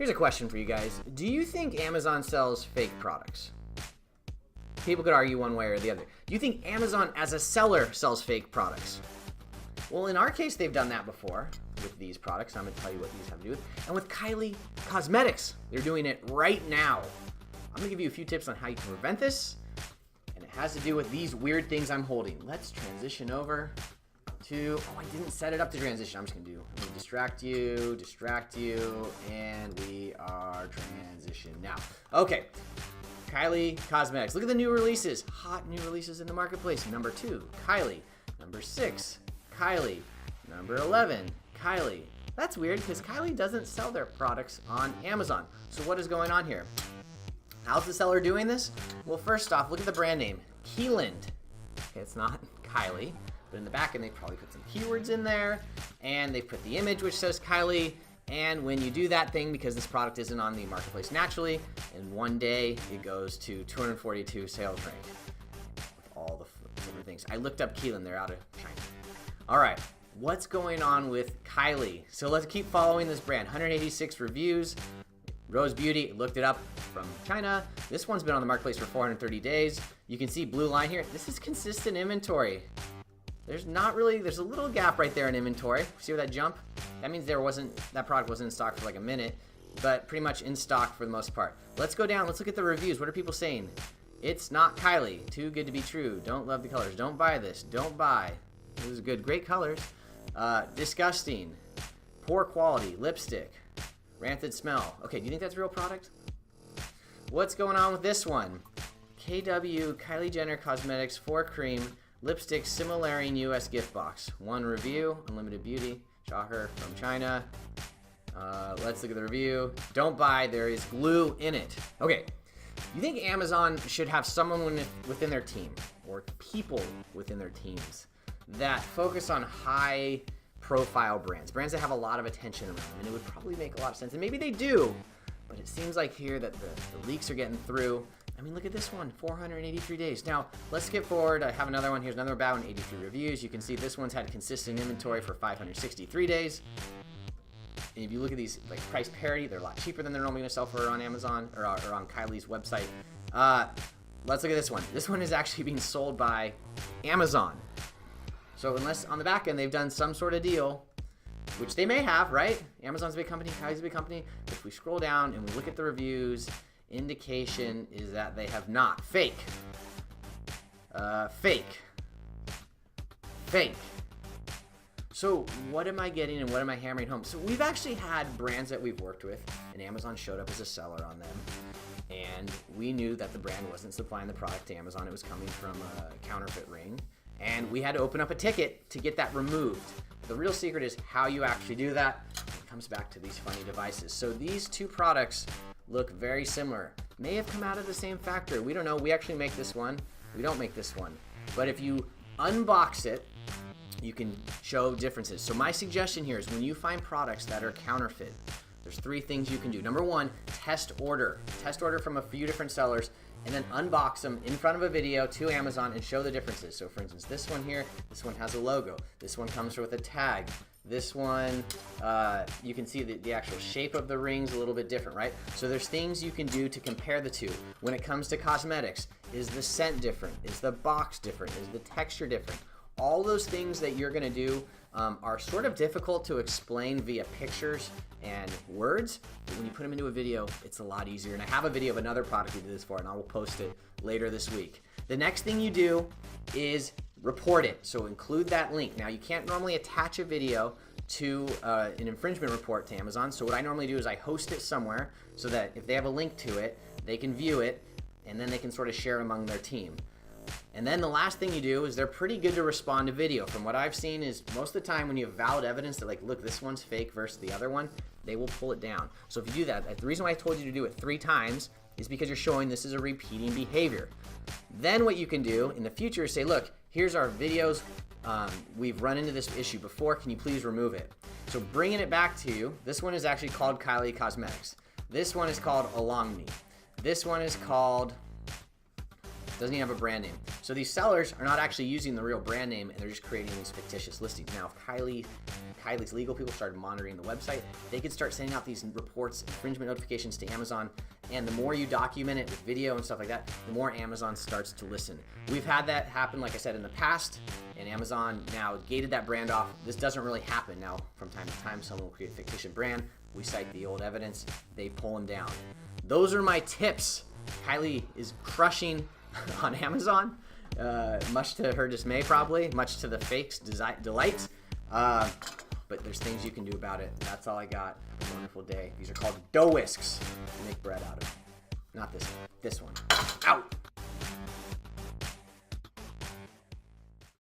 Here's a question for you guys. Do you think Amazon sells fake products? People could argue one way or the other. Do you think Amazon as a seller sells fake products? Well, in our case, they've done that before with these products. I'm going to tell you what these have to do with. And with Kylie Cosmetics, they're doing it right now. I'm going to give you a few tips on how you can prevent this. And it has to do with these weird things I'm holding. Let's transition over to, oh, I didn't set it up to transition. I'm just going to distract you, and we are transition now. Okay. Kylie Cosmetics. Look at the new releases. Hot new releases in the marketplace. Number 2, Kylie. Number 6, Kylie. Number 11, Kylie. That's weird because Kylie doesn't sell their products on Amazon. So what is going on here? How's the seller doing this? Well, first off, look at the brand name. Keeland. Okay, it's not Kylie, but in the back end, they probably put some keywords in there, and they put the image which says Kylie. And when you do that thing, because this product isn't on the marketplace naturally, in one day it goes to 242 sales rank with all the different things. I looked up Keelan, they're out of China. All right, what's going on with Kylie? So let's keep following this brand. 186 reviews. Rose Beauty, looked it up from China. This one's been on the marketplace for 430 days. You can see blue line here. This is consistent inventory. There's a little gap right there in inventory. See where that jump? That means that product wasn't in stock for like a minute, but pretty much in stock for the most part. Let's go down, let's look at the reviews. What are people saying? It's not Kylie, too good to be true, don't love the colors, don't buy this, don't buy. This is good, great colors. Disgusting, poor quality, lipstick, rancid smell. Okay, do you think that's a real product? What's going on with this one? KW, Kylie Jenner Cosmetics, 4 cream, lipstick similar in US gift box. 1 review, Unlimited Beauty, shocker from China. Let's look at the review. Don't buy, there is glue in it. Okay, you think Amazon should have someone within their team or people within their teams that focus on high profile brands that have a lot of attention around them, and it would probably make a lot of sense, and maybe they do, but it seems like here that the leaks are getting through. I mean, look at this one, 483 days. Now, let's skip forward. I have another one. Here's another bad one, 83 reviews. You can see this one's had consistent inventory for 563 days. And if you look at these, like price parity, they're a lot cheaper than they're normally going to sell for on Amazon or on Kylie's website. Let's look at this one. This one is actually being sold by Amazon. So unless on the back end they've done some sort of deal, which they may have, right? Amazon's a big company, Kylie's a big company. But if we scroll down and we look at the reviews, indication is that they have not. Fake. Fake. So what am I getting and what am I hammering home? So we've actually had brands that we've worked with, and Amazon showed up as a seller on them. And we knew that the brand wasn't supplying the product to Amazon. It was coming from a counterfeit ring. And we had to open up a ticket to get that removed. The real secret is how you actually do that. It comes back to these funny devices. So these two products look very similar. May have come out of the same factory. We don't know. We actually make this one. We don't make this one. But if you unbox it, you can show differences. So my suggestion here is when you find products that are counterfeit, there's 3 things you can do. Number 1, test order. Test order from a few different sellers and then unbox them in front of a video to Amazon and show the differences. So for instance, this one here, this one has a logo. This one comes with a tag. This one, you can see the actual shape of the ring's a little bit different, right? So there's things you can do to compare the two. When it comes to cosmetics, is the scent different? Is the box different? Is the texture different? All those things that you're gonna do are sort of difficult to explain via pictures and words, but when you put them into a video, it's a lot easier. And I have a video of another product we did this for, and I will post it later this week. The next thing you do is report it. So include that link. Now, you can't normally attach a video to an infringement report to Amazon. So what I normally do is I host it somewhere so that if they have a link to it, they can view it, and then they can sort of share among their team. And then the last thing you do is they're pretty good to respond to video. From what I've seen is most of the time when you have valid evidence that, like, look, this one's fake versus the other one, they will pull it down. So if you do that, the reason why I told you to do it 3 times is because you're showing this is a repeating behavior. Then what you can do in the future is say, look, here's our videos. We've run into this issue before. Can you please remove it? So bringing it back to you, this one is actually called Kylie Cosmetics. This one is called Along Me. This one is called Doesn't even have a brand name. So these sellers are not actually using the real brand name, and they're just creating these fictitious listings. Now, if Kylie's legal people started monitoring the website, they could start sending out these reports, infringement notifications to Amazon, and the more you document it with video and stuff like that, the more Amazon starts to listen. We've had that happen, like I said, in the past, and Amazon now gated that brand off. This doesn't really happen now. From time to time, someone will create a fictitious brand. We cite the old evidence. They pull them down. Those are my tips. Kylie is crushing on Amazon, much to her dismay probably, much to the fakes' delight. But there's things you can do about it. That's all I got. Have a wonderful day. These are called dough whisks. You make bread out of. Not this one. This one. Out.